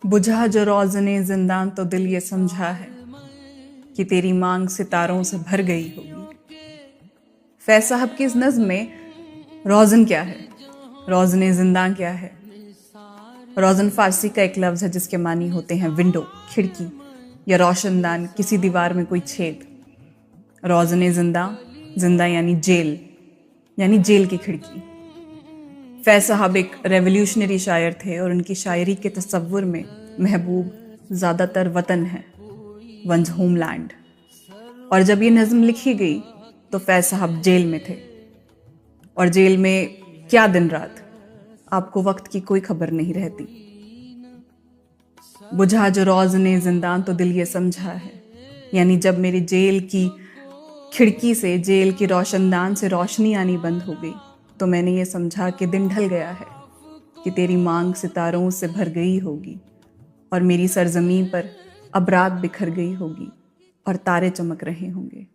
बुझा जो रोज़ने जिंदान तो दिल ये समझा है कि तेरी मांग सितारों से भर गई होगी। फैज़ साहब की इस नज़्म में रोज़न क्या है, रोज़ने जिंदान क्या है? रोज़न फ़ारसी का एक लफ्ज़ है जिसके मानी होते हैं विंडो, खिड़की या रोशनदान, किसी दीवार में कोई छेद। रोज़ने जिंदा यानी जेल की खिड़की। फैज़ साहब एक रेवोल्यूशनरी शायर थे और उनकी शायरी के तसव्वुर में महबूब ज़्यादातर वतन है, वंस होमलैंड। और जब ये नज़्म लिखी गई तो फैज़ साहब जेल में थे, और जेल में क्या दिन रात, आपको वक्त की कोई खबर नहीं रहती। बुझा जो रोज़ने जिंदान तो दिल ये समझा है, यानी जब मेरी जेल की खिड़की से, जेल की रोशनदान से रोशनी आनी बंद हो गई तो मैंने ये समझा कि दिन ढल गया है, कि तेरी मांग सितारों से भर गई होगी और मेरी सरजमीं पर अब रात बिखर गई होगी और तारे चमक रहे होंगे।